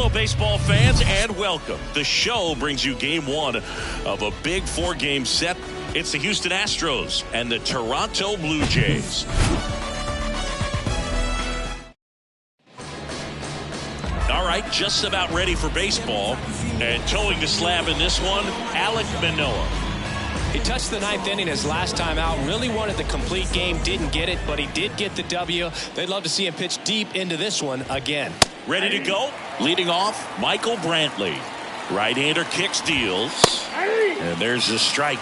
Hello, baseball fans, and welcome. The show brings you game one of a big four-game set. It's the Houston Astros and the Toronto Blue Jays. All right, just about ready for baseball. And towing the slab in this one, Alek Manoah. He touched the ninth inning his last time out. Really wanted the complete game. Didn't get it, but he did get the W. They'd love to see him pitch deep into this one again. Ready to go? Leading off, Michael Brantley. Right-hander kicks, deals. And there's a strike.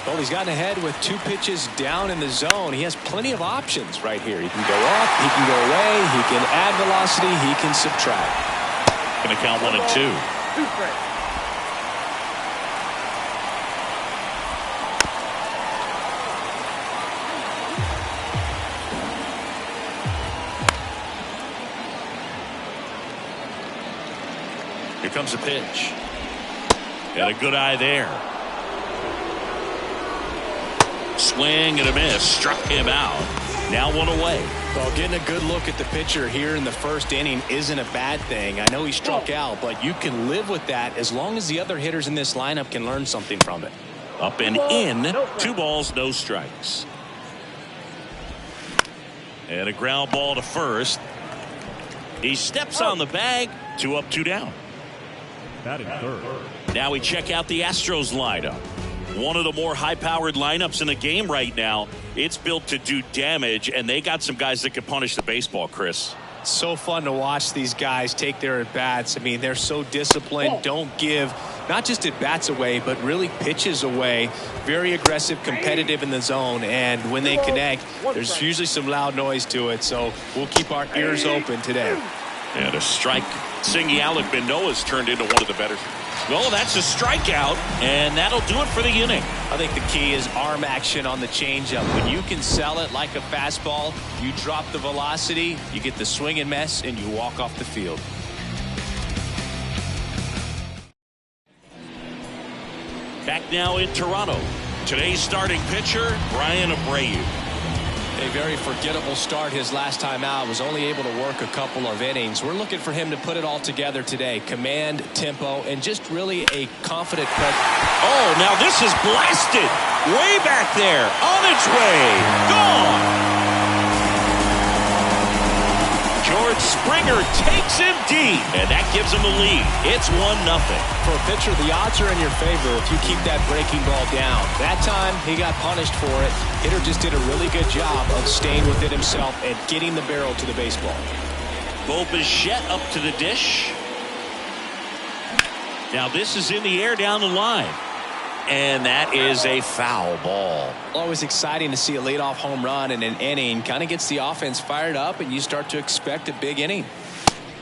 Well, he's gotten ahead with two pitches down in the zone. He has plenty of options right here. He can go up, he can go away, he can add velocity, he can subtract. Going to count 1-2. Here comes a pitch. Got a good eye there. Swing and a miss. Struck him out. Now one away. Well, getting a good look at the pitcher here in the first inning isn't a bad thing. I know he struck out, but you can live with that as long as the other hitters in this lineup can learn something from it. Up and in. 2 balls, no strikes. And a ground ball to first. He steps on the bag. 2 up, 2 down. Batting third. Now we check out the Astros lineup. One of the more high-powered lineups in the game right now. It's built to do damage, and they got some guys that can punish the baseball, Chris. So fun to watch these guys take their at-bats. I mean, they're so disciplined, don't give not just at-bats away, but really pitches away. Very aggressive, competitive in the zone, and when they connect, there's usually some loud noise to it, so we'll keep our ears open today. And a strike. Singy Alek Manoah's turned into one of the better. Well, that's a strikeout, and that'll do it for the inning. I think the key is arm action on the changeup. When you can sell it like a fastball, you drop the velocity, you get the swing and miss, and you walk off the field. Back now in Toronto. Today's starting pitcher, Brian Abreu. A very forgettable start his last time out. Was only able to work a couple of innings. We're looking for him to put it all together today. Command, tempo, and just really a confident presence. Oh, now this is blasted. Way back there. On its way. Gone. George Springer takes him deep, and that gives him the lead. It's 1-0. For a pitcher, the odds are in your favor if you keep that breaking ball down. That time, he got punished for it. Hitter just did a really good job of staying within himself and getting the barrel to the baseball. Bo Bichette up to the dish. Now this is in the air down the line. And that is a foul ball. Always exciting to see a leadoff home run in an inning. Kind of gets the offense fired up, and you start to expect a big inning.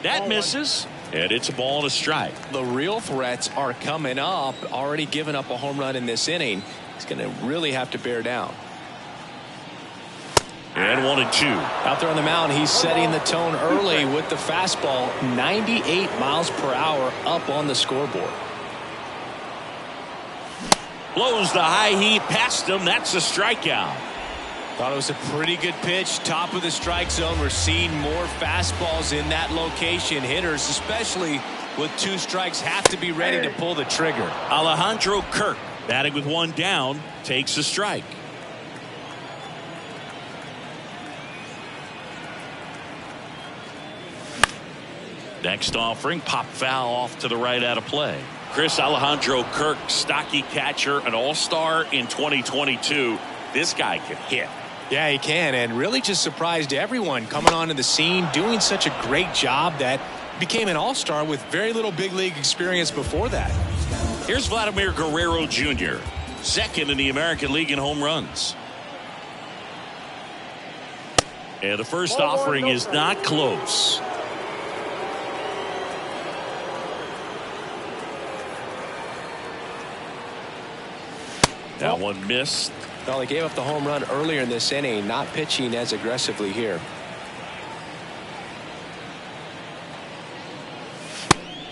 That misses, and it's a ball and a strike. The real threats are coming up. Already given up a home run in this inning. He's going to really have to bear down. And 1-2. Out there on the mound, he's setting the tone early with the fastball. 98 miles per hour up on the scoreboard. Blows the high heat past him. That's a strikeout. Thought it was a pretty good pitch. Top of the strike zone. We're seeing more fastballs in that location. Hitters, especially with 2 strikes, have to be ready to pull the trigger. Alejandro Kirk, batting with 1 down, takes a strike. Next offering, pop foul off to the right out of play. Chris, Alejandro Kirk, stocky catcher, an all-star in 2022. This guy can hit. Yeah, he can, and really just surprised everyone coming onto the scene, doing such a great job that became an all-star with very little big league experience before that. Here's Vladimir Guerrero Jr., second in the American League in home runs. And the first offering is not close. That one missed. Well, he gave up the home run earlier in this inning, not pitching as aggressively here.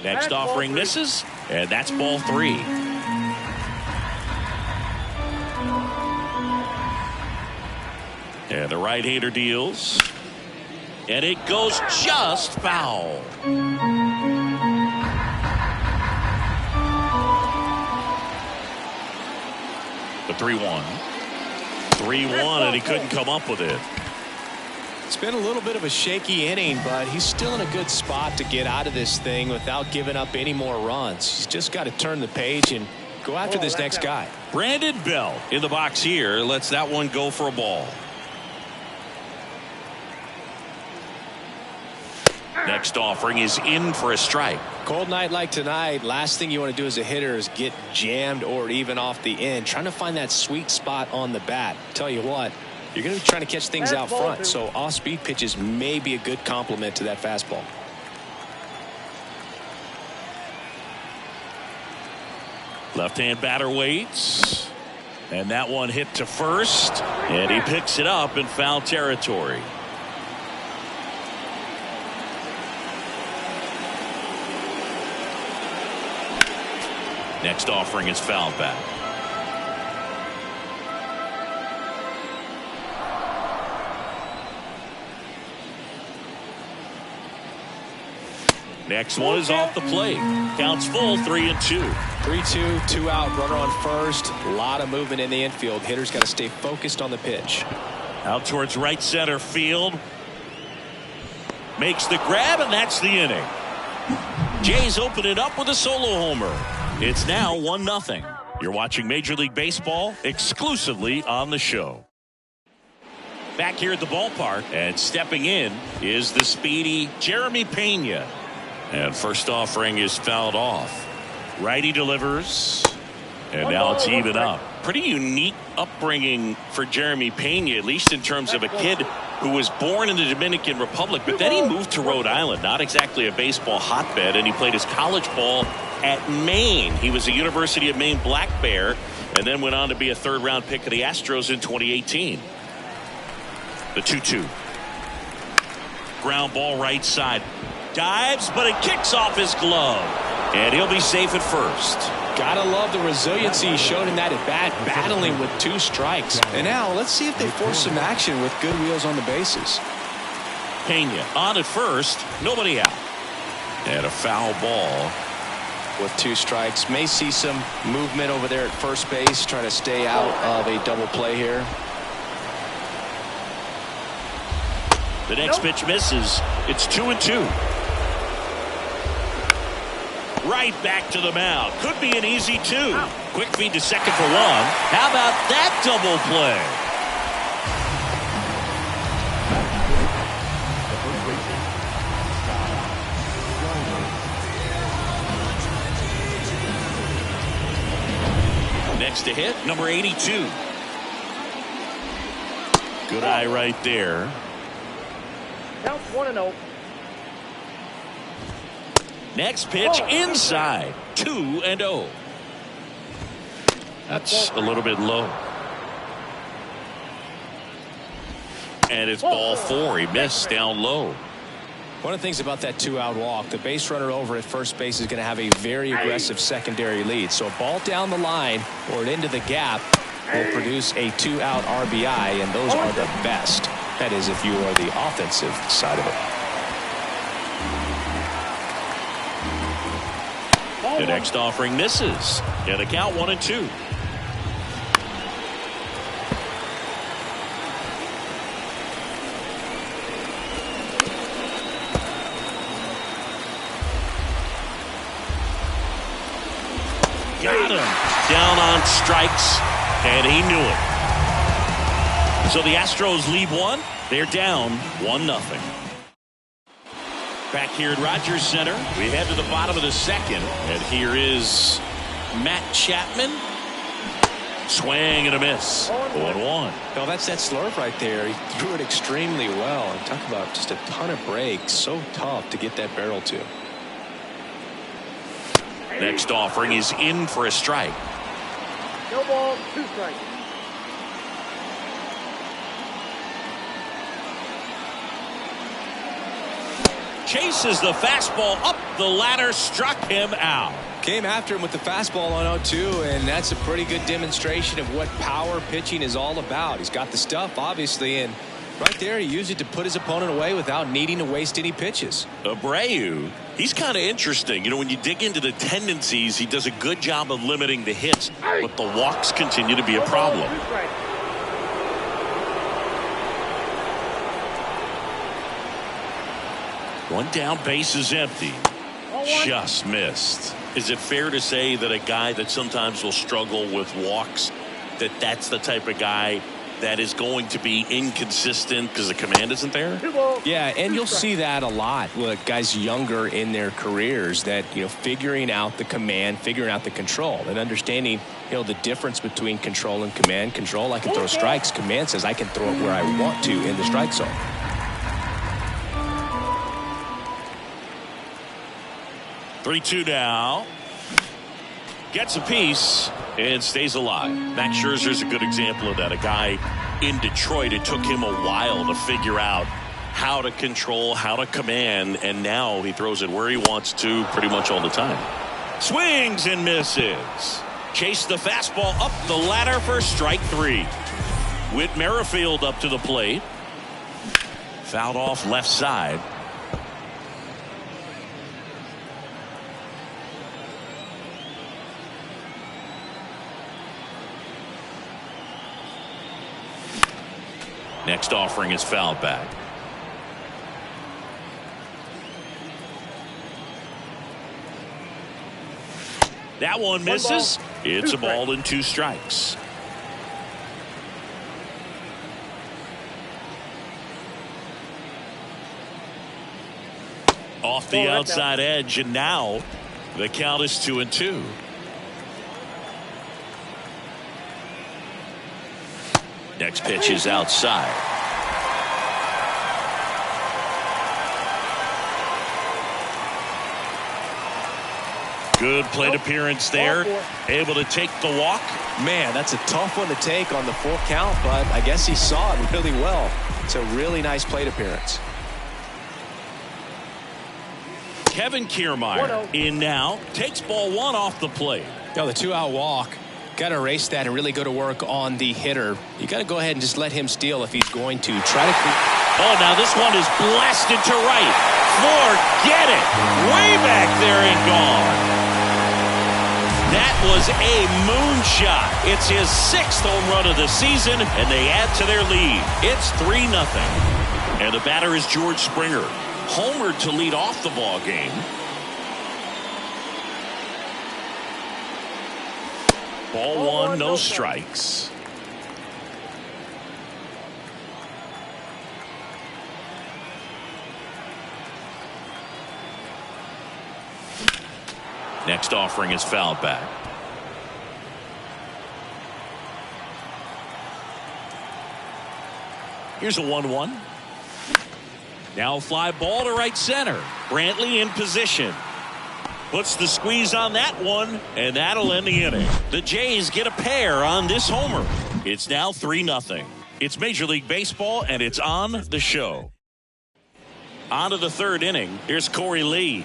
Next offering misses, and that's ball 3. And the right-hander deals. And it goes just foul. The 3-1. 3-1, and he couldn't come up with it. It's been a little bit of a shaky inning, but he's still in a good spot to get out of this thing without giving up any more runs. He's just got to turn the page and go after this next guy. Brandon Bell in the box here lets that one go for a ball. Next offering is in for a strike. Cold night like tonight, last thing you want to do as a hitter is get jammed or even off the end. Trying to find that sweet spot on the bat. Tell you what, you're going to be trying to catch things out front, so off-speed pitches may be a good complement to that fastball. Left-hand batter waits. And that one hit to first. And he picks it up in foul territory. Next offering is fouled back. Next one is off the plate. Counts full, 3-2. 3-2, 2 out, runner on first. A lot of movement in the infield. Hitter's got to stay focused on the pitch. Out towards right center field. Makes the grab, and that's the inning. Jays open it up with a solo homer. It's now 1-0. You're watching Major League Baseball exclusively on the show. Back here at the ballpark, and stepping in is the speedy Jeremy Pena. And first offering is fouled off. Righty delivers. And now it's even up. Pretty unique upbringing for Jeremy Pena, at least in terms of a kid who was born in the Dominican Republic, but then he moved to Rhode Island, not exactly a baseball hotbed, and he played his college ball at Maine. He was a University of Maine Black Bear, and then went on to be a third-round pick of the Astros in 2018. The 2-2. Ground ball right side. Dives, but it kicks off his glove. And he'll be safe at first. Gotta love the resiliency he showed in that at bat, battling with 2 strikes. And now let's see if they force some action with good wheels on the bases. Pena on at first, nobody out. And a foul ball. With 2 strikes, may see some movement over there at first base, trying to stay out of a double play here. The next pitch misses. It's 2-2. Right back to the mound. Could be an easy 2. Quick feed to second for 1. How about that double play? Next to hit, number 82. Good eye right there. Counts 1-0. Next pitch inside. 2-0. That's a little bit low. And it's ball 4. He missed down low. One of the things about that 2-out walk, the base runner over at first base is going to have a very aggressive secondary lead. So a ball down the line or into the gap will produce a 2-out RBI, and those are the best. That is, if you are the offensive side of it. The next offering misses. And the count 1-2. Got him. Down on strikes, and he knew it. So the Astros lead 1. They're down 1-0. Back here at Rogers Center, we head to the bottom of the second, and here is Matt Chapman. Swing and a miss. 1-1. No, that's that slurve right there. He threw it extremely well. And talk about just a ton of breaks. So tough to get that barrel to. Next offering is in for a strike. No ball, 2 strikes. Chases the fastball up the ladder, struck him out. Came after him with the fastball on 0-2, and that's a pretty good demonstration of what power pitching is all about. He's got the stuff, obviously, and Right there, he used it to put his opponent away without needing to waste any pitches. Abreu, he's kind of interesting. You know, when you dig into the tendencies, he does a good job of limiting the hits, but the walks continue to be a problem. One down, base is empty. Just missed. Is it fair to say that a guy that sometimes will struggle with walks, that's the type of guy that is going to be inconsistent because the command isn't there? Yeah, and you'll see that a lot with guys younger in their careers, that, you know, figuring out the command, figuring out the control, and understanding, you know, the difference between control and command. Control, I can throw strikes. Command says I can throw it where I want to in the strike zone. Three-two now. Gets a piece and stays alive. Max Scherzer's a good example of that. A guy in Detroit, it took him a while to figure out how to control, how to command, and now he throws it where he wants to pretty much all the time. Swings and misses. Chase the fastball up the ladder for strike three. Whit Merrifield up to the plate. Fouled off left side. Next offering is fouled back. That one misses. It's a ball and two strikes. Off the outside edge, and now the count is 2-2. Next pitch is outside. Good plate appearance there. Able to take the walk. Man, that's a tough one to take on the full count, but I guess he saw it really well. It's a really nice plate appearance. Kevin Kiermaier in now. Takes ball one off the plate. The 2-out walk. Got to erase that and really go to work on the hitter. You got to go ahead and just let him steal if he's going to try to. Oh, now this one is blasted to right. Forget it. Way back there and gone. That was a moonshot. It's his 6th home run of the season, and they add to their lead. It's 3-0. And the batter is George Springer. Homered to lead off the ball game. Ball one, no strikes. Next offering is fouled back. Here's a 1-1. Now fly ball to right center. Brantley in position. Puts the squeeze on that one, and that'll end the inning. The Jays get a pair on this homer. It's now 3-0. It's Major League Baseball, and it's on the show. On to the third inning. Here's Corey Lee.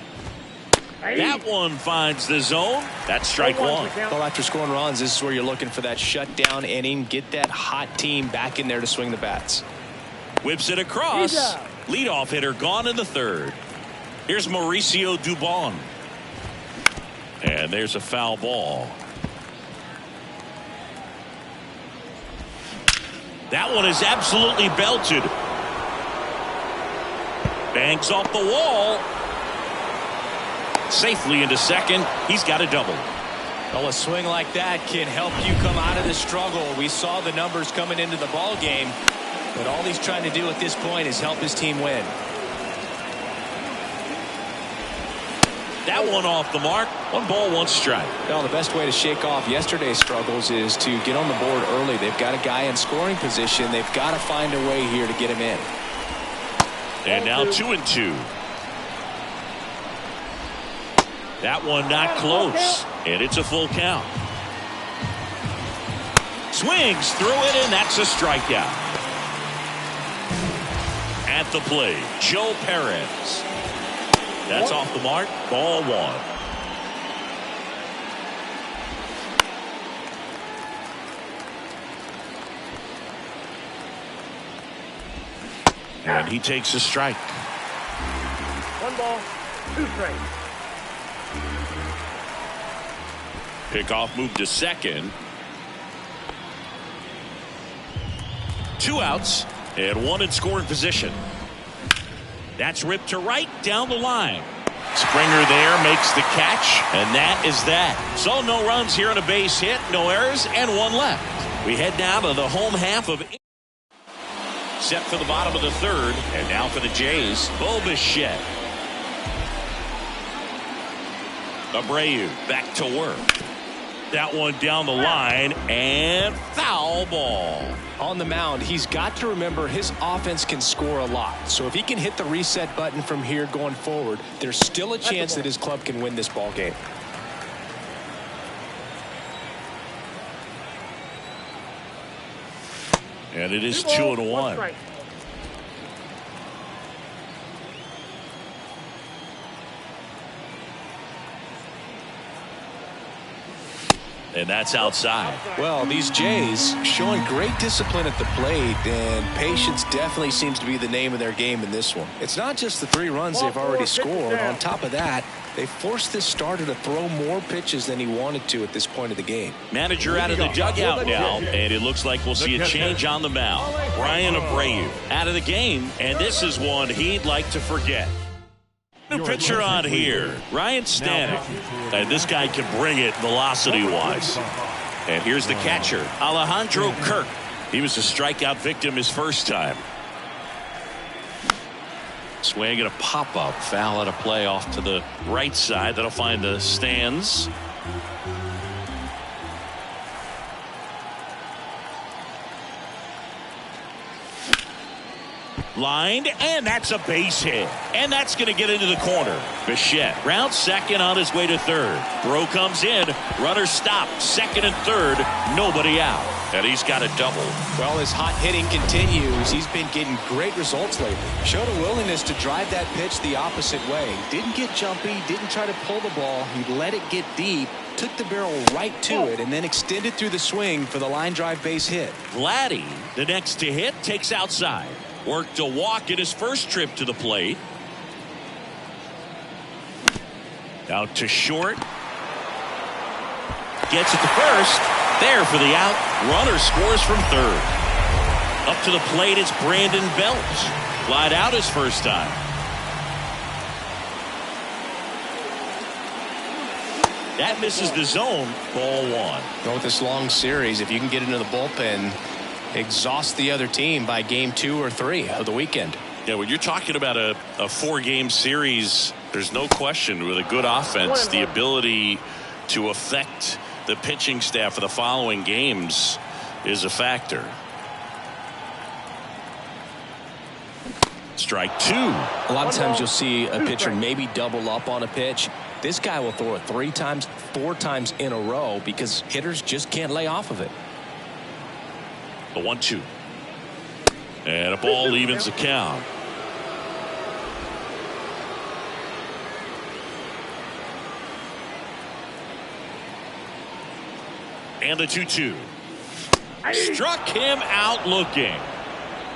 That one finds the zone. That's strike one. Well, after scoring runs, this is where you're looking for that shutdown inning. Get that hot team back in there to swing the bats. Whips it across. Leadoff hitter gone in the third. Here's Mauricio Dubon. And there's a foul ball. That one is absolutely belted. Bangs off the wall. Safely into second. He's got a double. Well, a swing like that can help you come out of the struggle. We saw the numbers coming into the ball game, but all he's trying to do at this point is help his team win. That one off the mark. 1 ball, 1 strike. Well, the best way to shake off yesterday's struggles is to get on the board early. They've got a guy in scoring position. They've got to find a way here to get him in. And now 2-2. That one not close. And it's a full count. Swings through it, and that's a strikeout. At the plate, Joe Perez. That's off the mark. Ball one. And he takes a strike. 1 ball, 2 strikes. Pickoff move to second. 2 outs and 1 in scoring position. That's ripped to right down the line. Springer there makes the catch, and that is that. So no runs here on a base hit, no errors, and 1 left. We head now to the home half of set for the bottom of the 3rd, and now for the Jays, Bo Bichette. Abreu back to work. That one down the line, and foul ball. On the mound, he's got to remember his offense can score a lot. So if he can hit the reset button from here going forward, there's still a chance that his club can win this ball game. And it is 2-1. And that's outside. Well, these Jays showing great discipline at the plate, and patience definitely seems to be the name of their game in this one. It's not just the 3 runs they've already scored. On top of that, they forced this starter to throw more pitches than he wanted to at this point of the game. Manager out of the dugout now, and it looks like we'll see a change on the mound. Ryan Abreu out of the game, and this is one he'd like to forget. New pitcher on here, Ryan Stanek. And this guy can bring it velocity-wise. And here's the catcher, Alejandro Kirk. He was a strikeout victim his first time. Swing and a pop-up. Foul out of play off to the right side. That'll find the stands. Lined, and that's a base hit. And that's going to get into the corner. Bichette rounds second on his way to 3rd. Throw comes in. Runner stopped. 2nd and 3rd. Nobody out. And he's got a double. Well, his hot hitting continues. He's been getting great results lately. Showed a willingness to drive that pitch the opposite way. Didn't get jumpy. Didn't try to pull the ball. He let it get deep. Took the barrel right to it and then extended through the swing for the line drive base hit. Vladdy, the next to hit, takes outside. Worked a walk in his first trip to the plate. Out to short. Gets it to first. There for the out. Runner scores from 3rd. Up to the plate, it's Brandon Belt. Flied out his first time. That misses the zone. Ball 1. Go with this long series. If you can get into the bullpen, exhaust the other team by game 2 or 3 of the weekend. Yeah, when you're talking about a 4-game series, there's no question with a good offense, the ability to affect the pitching staff for the following games is a factor. Strike 2. A lot of times you'll see a pitcher maybe double up on a pitch. This guy will throw it 3 times, 4 times in a row because hitters just can't lay off of it. The 1-2. And a ball evens the count. And the 2-2. Struck him out looking.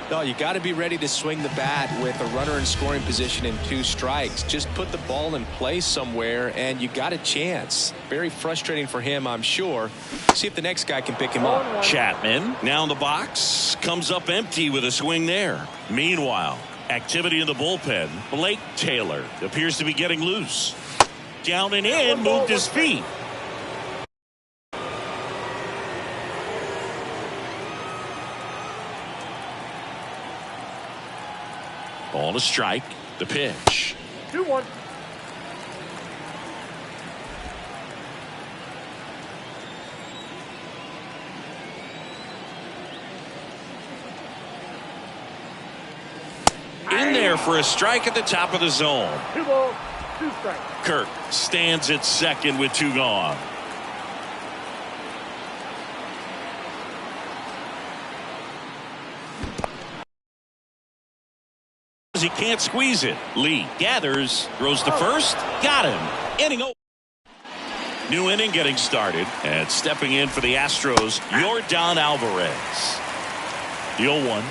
No, you got to be ready to swing the bat with a runner in scoring position and 2 strikes. Just put the ball in place somewhere and you got a chance. Very frustrating for him, I'm sure. See if the next guy can pick him up. Chapman now in the box, comes up empty with a swing there. Meanwhile, activity in the bullpen. Blake Taylor appears to be getting loose. Down and in, moved his feet. Ball to strike. The pitch. 2-1. In there for a strike at the top of the zone. 2 balls, 2 strikes. Kirk stands at second with 2 gone. He can't squeeze it. Lee gathers, throws to first, got him. Inning over. New inning getting started, and stepping in for the Astros, Yordan Alvarez. The 0-1.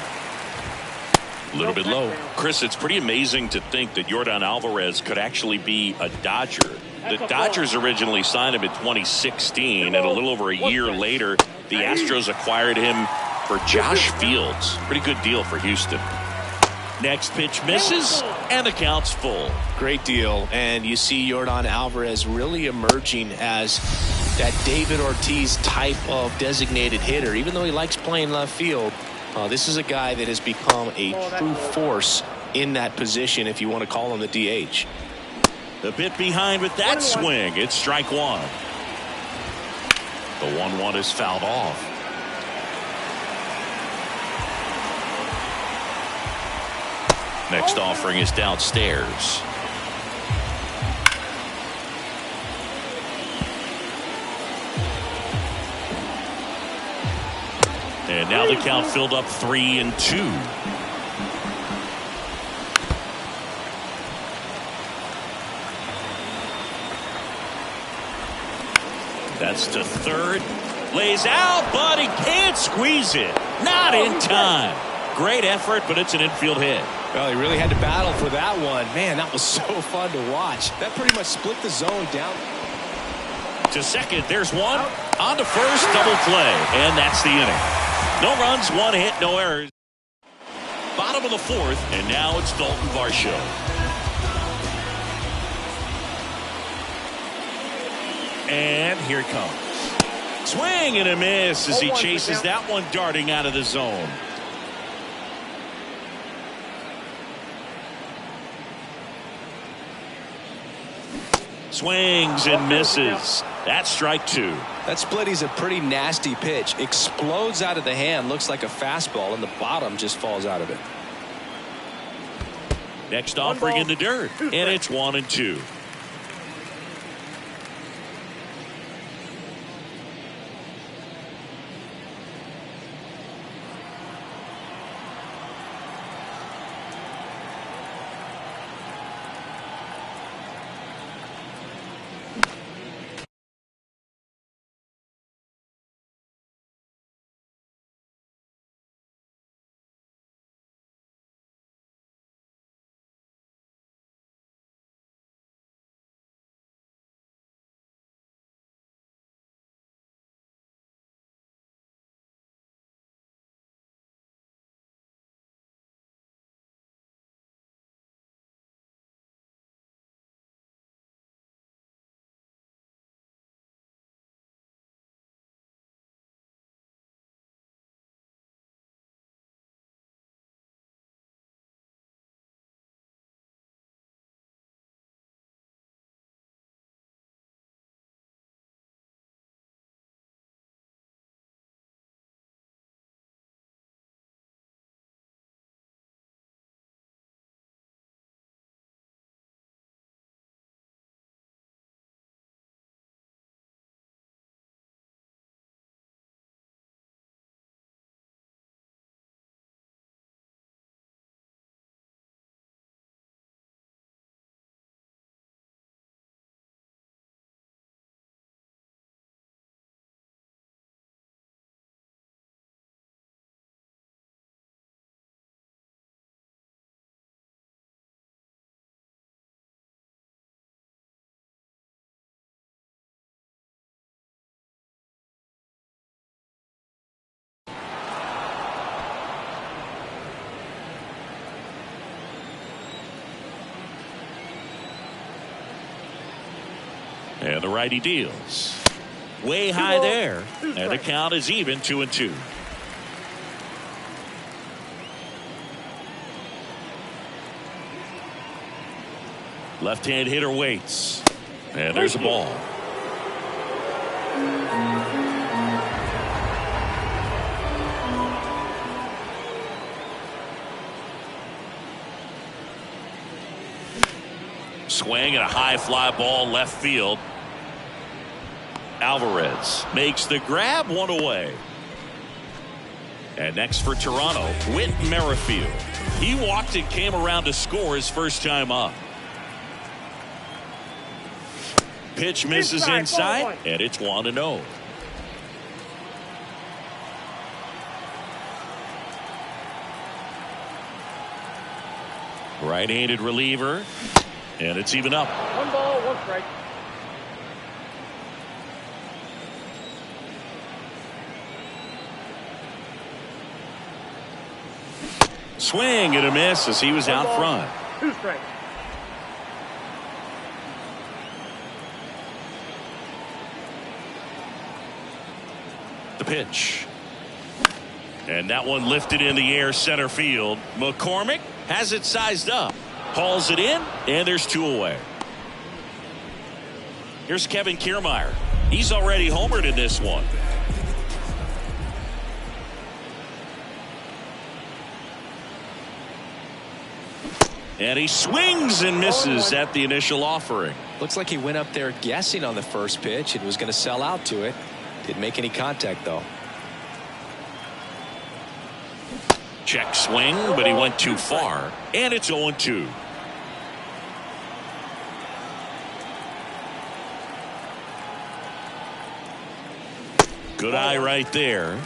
A little bit low. Chris, it's pretty amazing to think that Yordan Alvarez could actually be a Dodger. The Dodgers originally signed him in 2016, and a little over a year later, the Astros acquired him for Josh Fields. Pretty good deal for Houston. Next pitch misses, and the count's full. Great deal, and you see Yordan Alvarez really emerging as that David Ortiz type of designated hitter. Even though he likes playing left field, this is a guy that has become a true force in that position, if you want to call him the DH. The bit behind with that swing. It's strike one. The 1-1 is fouled off. Next offering is downstairs. And now the count filled up 3-2. That's to third. Lays out, but he can't squeeze it. Not in time. Great effort, but it's an infield hit. Well, he really had to battle for that one. Man, that was so fun to watch. That pretty much split the zone down. To second, there's one. On to first, double play. And that's the inning. No runs, one hit, no errors. Bottom of the fourth, and now it's Dalton Varsho. And here it comes. Swing and a miss as he chases that one darting out of the zone. Swings and misses. That's strike two. That splitty's a pretty nasty pitch. Explodes out of the hand. Looks like a fastball, and the bottom just falls out of it. Next offering in the dirt, and it's 1-2. And the righty deals. Way high there. And the count is even, 2-2. Left-hand hitter waits. And there's a ball. Swing and a high fly ball left field. Alvarez makes the grab, one away. And next for Toronto, Whit Merrifield. He walked and came around to score his first time up. Pitch misses inside, and it's 1-0. Right-handed reliever. And it's even up. 1 ball, 1 strike. Swing and a miss as he was out front. 2 strikes. The pitch. And that one lifted in the air center field. McCormick has it sized up. Hauls it in, and there's 2 away. Here's Kevin Kiermaier. He's already homered in this one. And he swings and misses at the initial offering. Looks like he went up there guessing on the first pitch and was going to sell out to it. Didn't make any contact, though. Check swing, but he went too far. And it's 0-2. Good eye right there.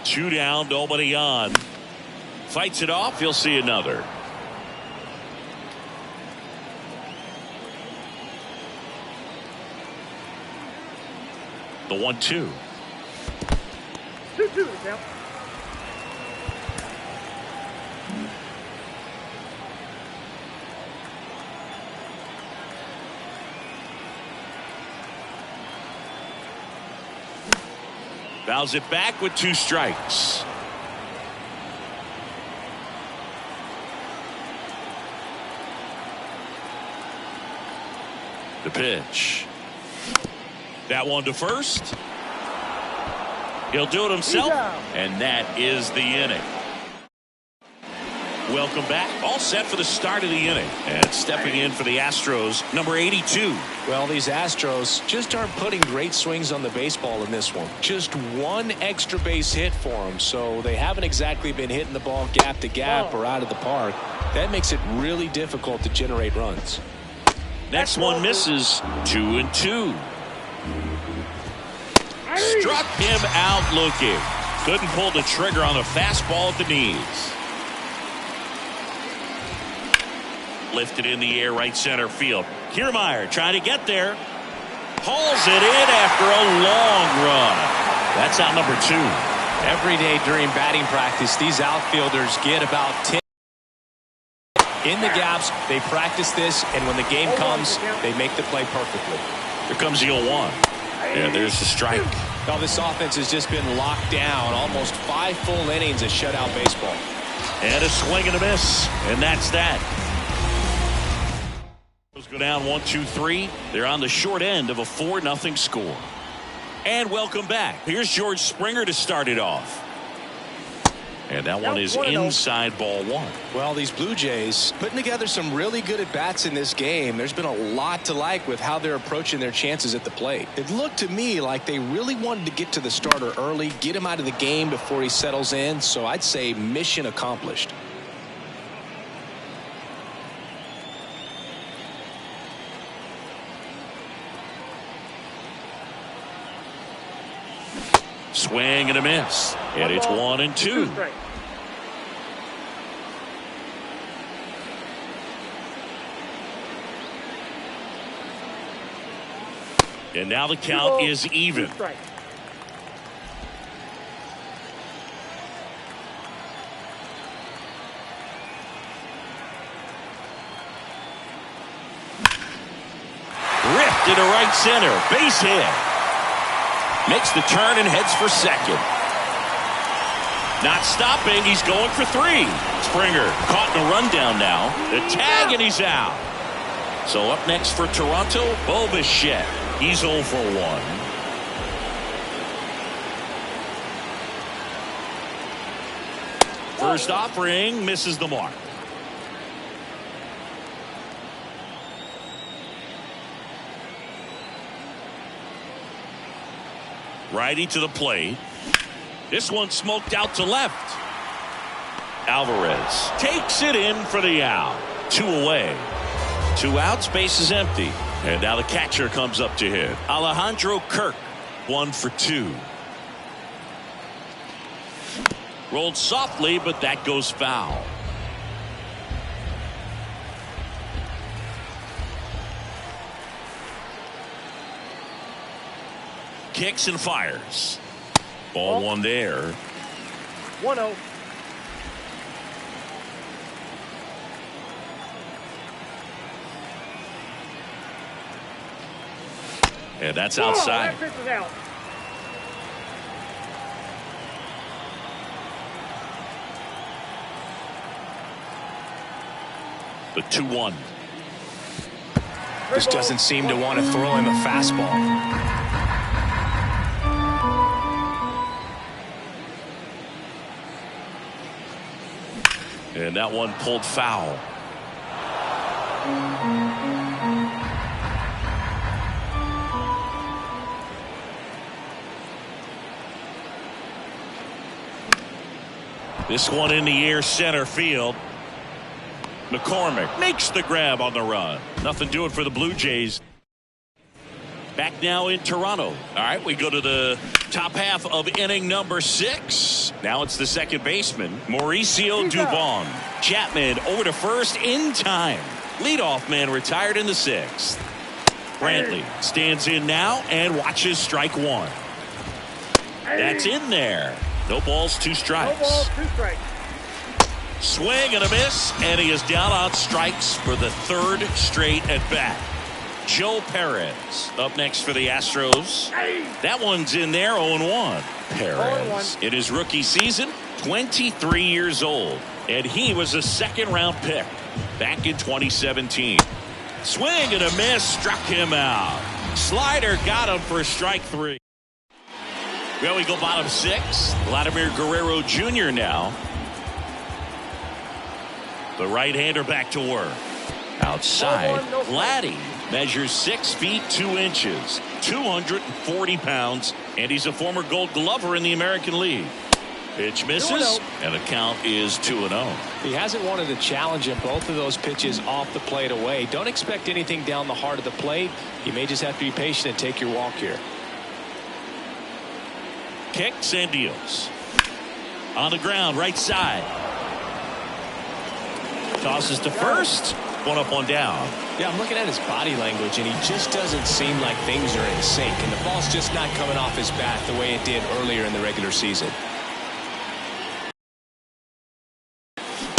Two down, nobody on. Fights it off. You'll see another. The 1-2. 2-2 now. Fouls it back with 2 strikes. The pitch. That one to first. He'll do it himself, and that is the inning. Welcome back. All set for the start of the inning. And stepping in for the Astros, number 82. Well, these Astros just aren't putting great swings on the baseball in this one. Just 1 extra base hit for them, so they haven't exactly been hitting the ball gap to gap or out of the park. That makes it really difficult to generate runs. Next one misses. 2-2. Struck him out looking. Couldn't pull the trigger on the fastball at the knees. Lifted in the air right center field. Kiermaier trying to get there. Hauls it in after a long run. That's out number 2. Every day during batting practice, these outfielders get about 10 in the gaps. They practice this, and when the game comes, they make the play perfectly. Here comes the 0-1. Yeah, there's the strike. Now this offense has just been locked down. Almost 5 full innings of shutout baseball. And a swing and a miss. And that's that. Go down 1-2-3. They're on the short end of a 4-0 score. And welcome back. Here's George Springer to start it off. And that one is inside ball 1. Well, these Blue Jays putting together some really good at-bats in this game. There's been a lot to like with how they're approaching their chances at the plate. It looked to me like they really wanted to get to the starter early, get him out of the game before he settles in. So I'd say mission accomplished. Swing and a miss. And it's 1-2. And now the count is even. Ripped into right center. Base hit. Makes the turn and heads for second. Not stopping. He's going for 3. Springer caught in a rundown now. The tag, and he's out. So up next for Toronto, Bo Bichette. He's 0 for 1. First offering misses the mark. Righty to the plate. This one smoked out to left. Alvarez takes it in for the out. 2 away. 2 outs, base is empty. And now the catcher comes up to hit. Alejandro Kirk, 1 for 2. Rolled softly, but that goes foul. Kicks and fires. Ball one there. 1-0. And that's outside. That pitch is out. The 2-1. Just doesn't seem to want to throw him a fastball. And that one pulled foul. This one in the air, center field. McCormick makes the grab on the run. Nothing doing for the Blue Jays. Back now in Toronto. All right, we go to the top half of inning number 6. Now it's the second baseman, Mauricio Dubon. Chapman over to first in time. Leadoff man retired in the 6th. Brantley stands in now and watches strike 1. That's in there. No balls, 2 strikes. No balls, 2 strikes. Swing and a miss, and he is down on strikes for the 3rd straight at bat. Joe Perez up next for the Astros. That one's in there, 0-1. Perez in his rookie season, 23 years old, and he was a 2nd-round pick back in 2017. Swing and a miss, struck him out. Slider got him for strike 3. Well, we go bottom 6. Vladimir Guerrero Jr. now. The right-hander back to work. Outside, Vladdy measures 6 feet 2 inches, 240 pounds, and he's a former Gold Glover in the American League. Pitch misses, and the count is 2-0. He hasn't wanted to challenge him. Both of those pitches off the plate away. Don't expect anything down the heart of the plate. You may just have to be patient and take your walk here. Kicks and deals. On the ground, right side. Tosses to first. 1 up, 1 down. Yeah, I'm looking at his body language, and he just doesn't seem like things are in sync, and the ball's just not coming off his bat the way it did earlier in the regular season.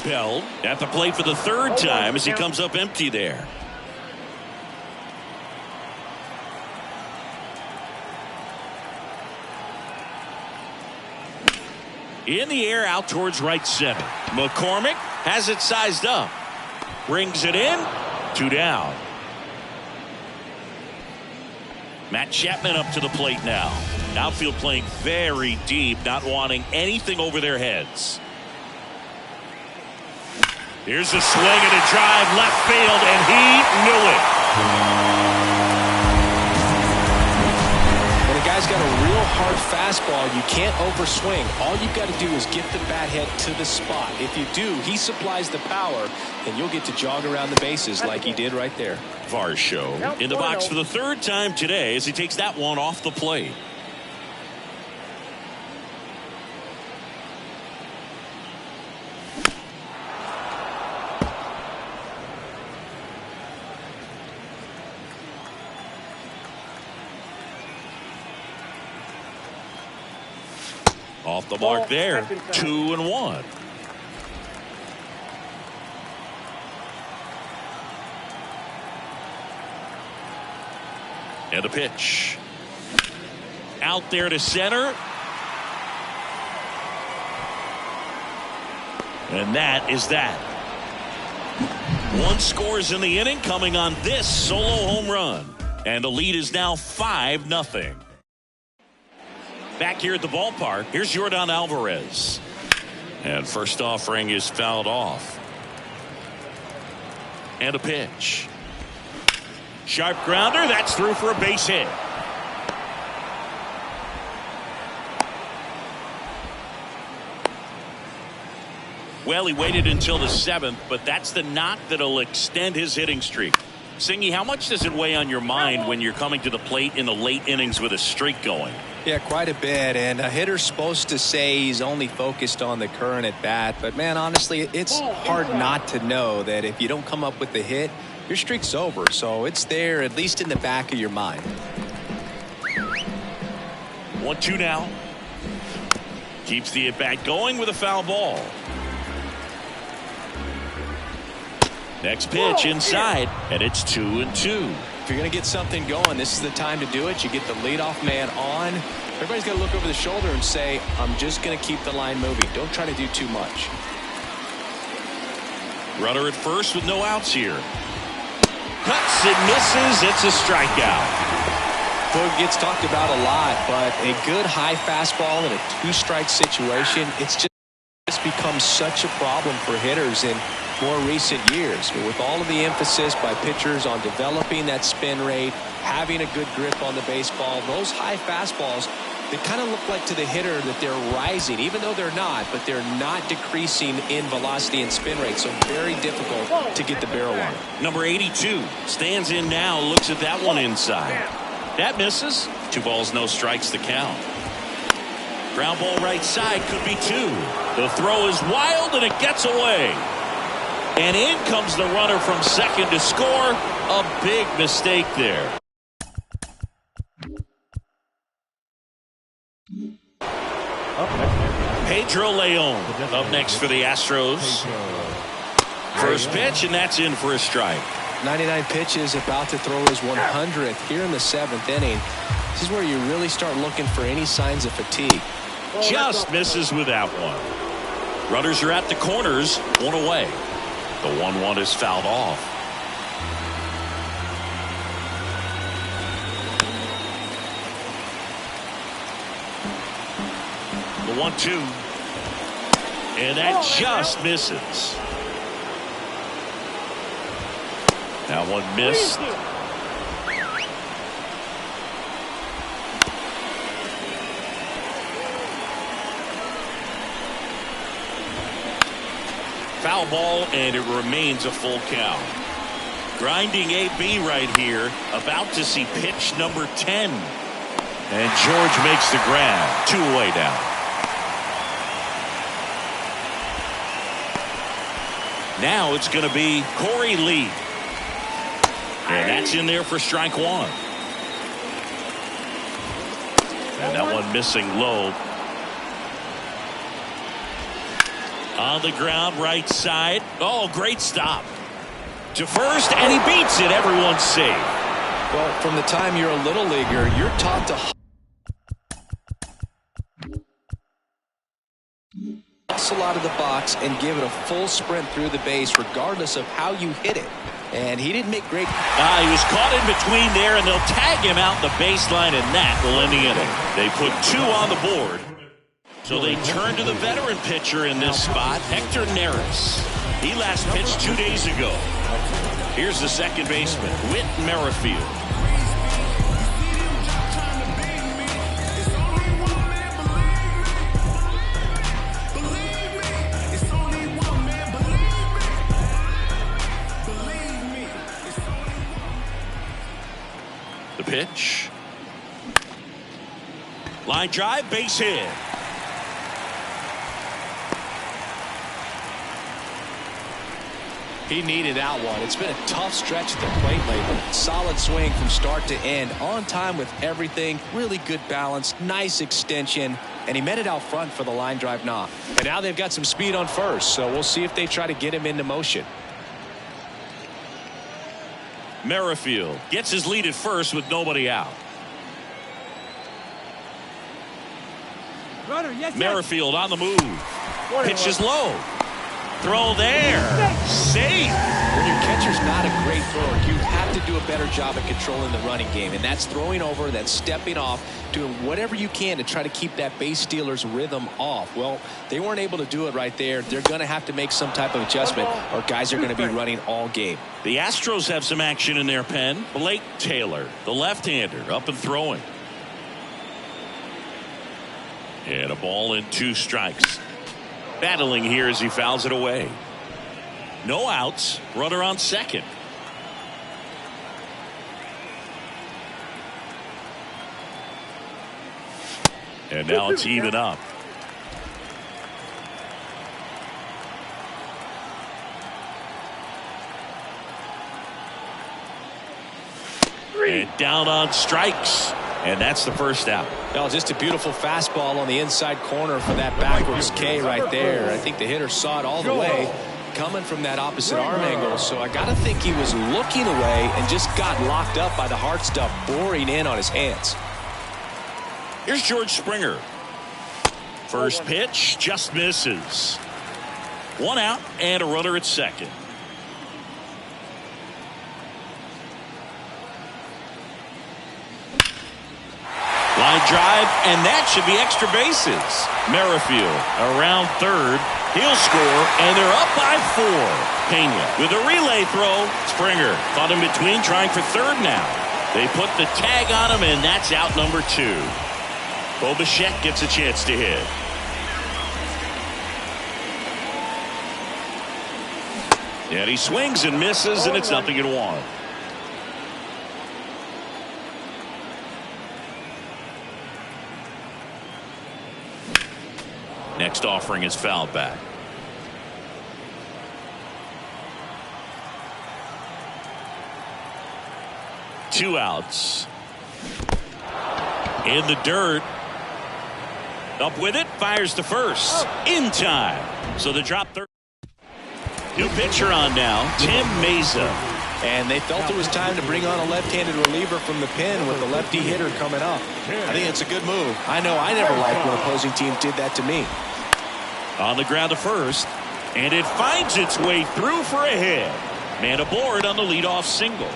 Bell at the plate for the 3rd time as he comes up empty there. In the air out towards right center. McCormick has it sized up. Brings it in. 2 down. Matt Chapman up to the plate now. Outfield playing very deep, not wanting anything over their heads. Here's a swing and a drive left field, and he knew it. When a guy's got a real hard fastball, you can't overswing. All you've got to do is get the bat head to the spot. If you do, he supplies the power, and you'll get to jog around the bases like he did right there. Varsho in the box for the 3rd time today as he takes that one off the plate. Off the mark there. 2-1. And a pitch. Out there to center. And that is that. 1 scores in the inning coming on this solo home run. And the lead is now 5-0. Back here at the ballpark, here's Yordan Alvarez. And first offering is fouled off. And a pitch. Sharp grounder, that's through for a base hit. Well, he waited until the 7th, but that's the knock that'll extend his hitting streak. Singy, how much does it weigh on your mind when you're coming to the plate in the late innings with a streak going? Yeah, quite a bit. And a hitter's supposed to say he's only focused on the current at bat. But, man, honestly, it's hard not to know that if you don't come up with the hit, your streak's over. So it's there, at least in the back of your mind. 1-2 now. Keeps the at-bat going with a foul ball. Next pitch inside, and it's 2-2. If you're going to get something going, this is the time to do it. You get the leadoff man on. Everybody's got to look over the shoulder and say, I'm just going to keep the line moving. Don't try to do too much. Runner at first with no outs here. Cuts and misses. It's a strikeout. Boog gets talked about a lot, but a good high fastball in a two-strike situation, it's just become such a problem for hitters in more recent years. But with all of the emphasis by pitchers on developing that spin rate, having a good grip on the baseball, those high fastballs, they kind of look like to the hitter that they're rising, even though they're not, but they're not decreasing in velocity and spin rate, so very difficult to get the barrel on it. Number 82 stands in now, looks at that one inside. That misses. 2 balls, no strikes, the count. Ground ball right side, could be 2. The throw is wild and it gets away. And in comes the runner from second to score. A big mistake there. Pedro Leon up next for the Astros. First pitch, and that's in for a strike. 99 pitches, about to throw his 100th here in the 7th inning. This is where you really start looking for any signs of fatigue. Just misses with that one. Runners are at the corners, 1 away. The 1-1 is fouled off. The 1-2. And that just misses. That one missed. Foul ball, and it remains a full count. Grinding AB right here, about to see pitch number 10. And George makes the grab. 2 away now. Now it's going to be Corey Lee. And that's in there for strike 1. And that one missing low. On the ground, right side. Oh, great stop. To first, and he beats it. Everyone's safe. Well, from the time you're a little leaguer, you're taught to hustle out of the box and give it a full sprint through the base, regardless of how you hit it. And he didn't make great. He was caught in between there, and they'll tag him out the baseline, and that will end the inning. They put 2 on the board. So they turn to the veteran pitcher in this spot, Hector Neris. He last pitched 2 days ago. Here's the second baseman, Whit Merrifield. The pitch. Line drive, base hit. He needed that one. It's been a tough stretch at the plate lately. Solid swing from start to end. On time with everything. Really good balance. Nice extension. And he met it out front for the line drive knock. And now they've got some speed on first. So we'll see if they try to get him into motion. Merrifield gets his lead at first with nobody out. Merrifield on the move. Pitch is low. Throw there. Safe. When your catcher's not a great thrower, you have to do a better job at controlling the running game. And that's throwing over, that's stepping off, doing whatever you can to try to keep that base stealer's rhythm off. Well, they weren't able to do it right there. They're going to have to make some type of adjustment, or guys are going to be running all game. The Astros have some action in their pen. Blake Taylor, the left-hander, up and throwing. And a ball and 2 strikes. Battling here as he fouls it away. No outs. Runner on second. And now it's even up. And down on strikes. And that's the first out. Well, just a beautiful fastball on the inside corner for that backwards K right there. I think the hitter saw it all the way coming from that opposite arm angle. So I got to think he was looking away and just got locked up by the hard stuff boring in on his hands. Here's George Springer. First pitch just misses. One out and a runner at second. Line drive, and that should be extra bases. Merrifield around third. He'll score, and they're up by 4. Pena with a relay throw. Springer caught in between, trying for third now. They put the tag on him, and that's out number 2. Bo Bichette gets a chance to hit. And he swings and misses, and it's 0-1. Next offering is fouled back. Two outs. In the dirt. Up with it. Fires to first. In time. So the drop third. New pitcher on now. Tim Mesa. And they felt it was time to bring on a left-handed reliever from the pen with the lefty hitter coming up. I think it's a good move. I know I never liked when opposing teams did that to me. On the ground to first, and it finds its way through for a hit. Man aboard on the leadoff single.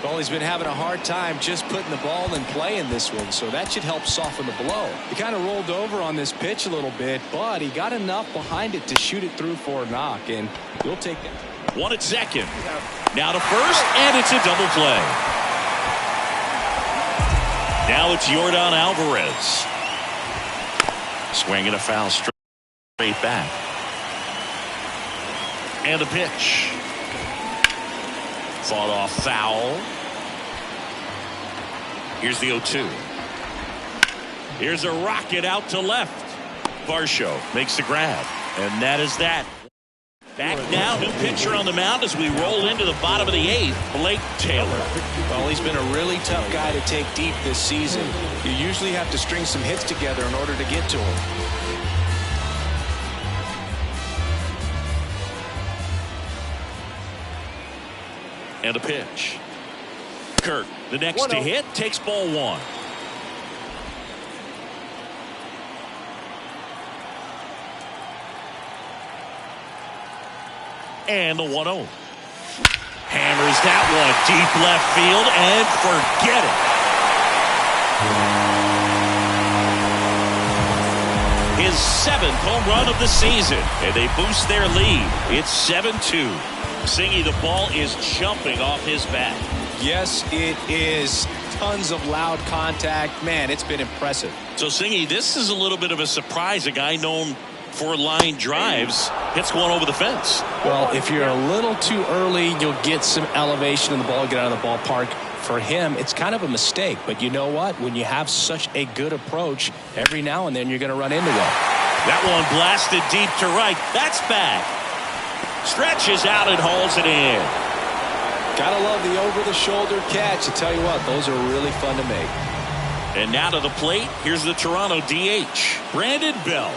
Well, he's been having a hard time just putting the ball in play in this one, so that should help soften the blow. He kind of rolled over on this pitch a little bit, but he got enough behind it to shoot it through for a knock, and we'll take that. One at second. Now to first, and it's a double play. Now it's Yordan Alvarez. Swinging a foul straight back. And the pitch. Fought off foul. Here's the 0-2. Here's a rocket out to left. Varsho makes the grab. And that is that. Back now, new pitcher on the mound as we roll into the bottom of the 8th, Blake Taylor. Well, he's been a really tough guy to take deep this season. You usually have to string some hits together in order to get to him. And a pitch. Kirk, the next to hit, takes ball 1. And the 1-0. Hammers that one deep left field and forget it. His 7th home run of the season, and they boost their lead. It's 7-2. Singy, the ball is jumping off his bat. Yes, it is. Tons of loud contact. Man, it's been impressive. So, Singy, this is a little bit of a surprise. A guy known for line drives hits one over the fence. Well, if you're a little too early, you'll get some elevation and the ball get out of the ballpark. For him, it's kind of a mistake. But you know what? When you have such a good approach, every now and then you're going to run into one. That one blasted deep to right. That's back. Stretches out and hauls it in. Gotta love the over-the-shoulder catch. I tell you what, those are really fun to make. And now to the plate, here's the Toronto DH, Brandon Bell.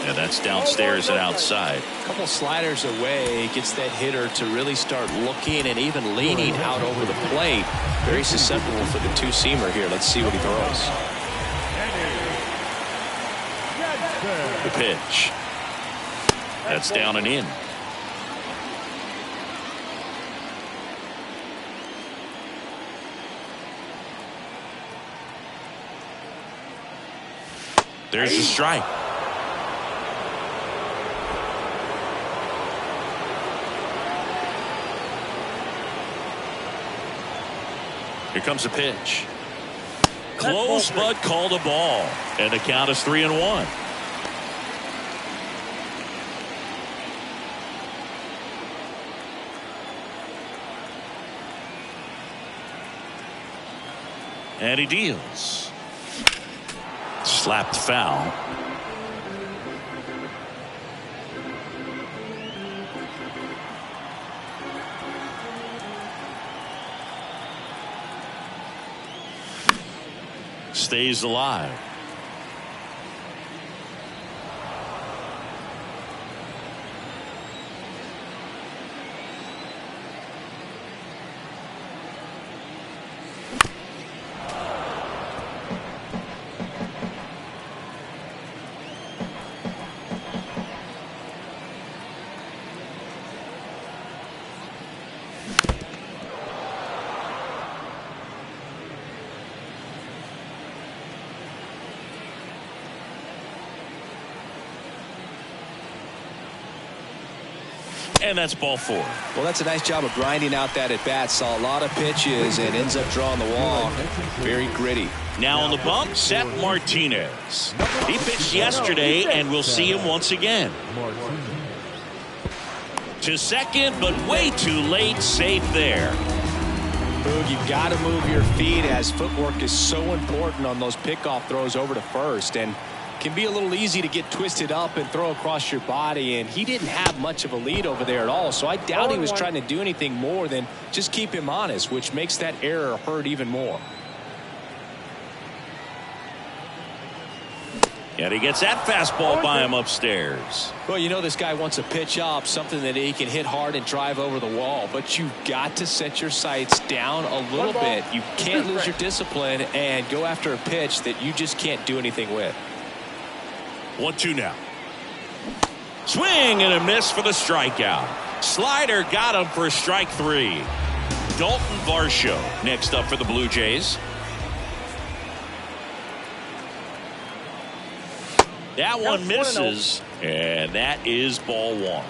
And that's downstairs and outside. A couple sliders away gets that hitter to really start looking and even leaning out over the plate. Very susceptible for the two-seamer here. Let's see what he throws. The pitch. That's down and in. There's a strike. Here comes a pitch. Close, but called a ball. And the count is 3-1. And he deals. Slapped foul. Stays alive. And that's ball 4. Well, that's a nice job of grinding out that at bat. Saw a lot of pitches and ends up drawing the walk. Very gritty. Now on the bump, Seth Martinez. He pitched yesterday, and we'll see him once again. To second, but way too late. Safe there. Boog, you've got to move your feet, as footwork is so important on those pickoff throws over to first, and can be a little easy to get twisted up and throw across your body, and he didn't have much of a lead over there at all, so I doubt he was trying to do anything more than just keep him honest, which makes that error hurt even more. And he gets that fastball by him upstairs. Well, you know this guy wants a pitch up, something that he can hit hard and drive over the wall, but you've got to set your sights down a little bit. You can't lose your discipline and go after a pitch that you just can't do anything with. 1-2 now. Swing and a miss for the strikeout. Slider got him for strike 3. Dalton Varsho next up for the Blue Jays. That one misses, and that is ball 1.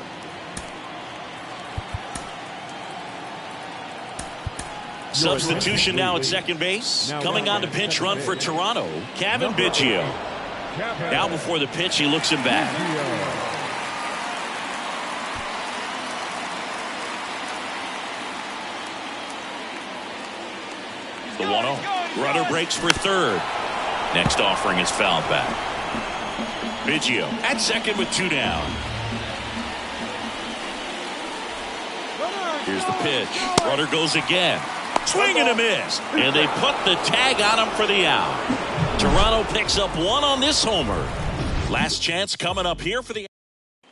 Substitution now at second base. Coming on to pinch run for Toronto, Kevin Biggio. Now before the pitch, he looks him back. The 1-0. Runner breaks for third. Next offering is fouled back. Biggio at second with 2 down. Here's the pitch. Runner goes again. Swing and a miss. And they put the tag on him for the out. Toronto picks up 1 on this homer. Last chance coming up here for the...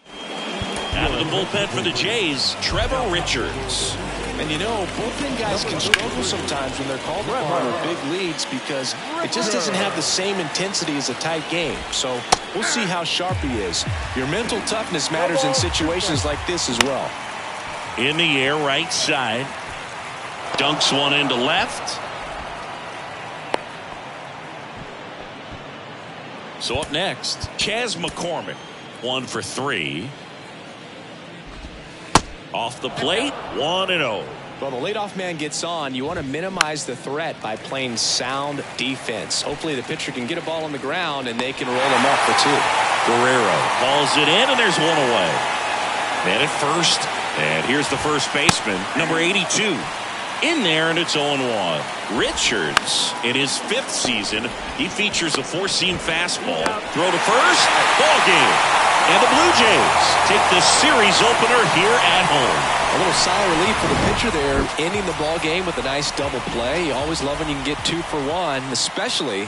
Out of the bullpen for the Jays, Trevor Richards. And you know, bullpen guys can struggle sometimes when they're called upon with big leads because it just doesn't have the same intensity as a tight game. So we'll see how sharp he is. Your mental toughness matters in situations like this as well. In the air, right side. Dunks one into left. So up next, Chas McCormick. 1 for 3. Off the plate, 1-0. Well, the leadoff man gets on. You want to minimize the threat by playing sound defense. Hopefully the pitcher can get a ball on the ground and they can roll him up for 2. Guerrero hauls it in, and there's 1 away. Man at first, and here's the first baseman, number 82. In there, and it's 0-1. Richards, in his 5th season, he features a 4-seam fastball. Throw to first, ball game. And the Blue Jays take the series opener here at home. A little sigh of relief for the pitcher there, ending the ball game with a nice double play. You always love when you can get 2 for 1, especially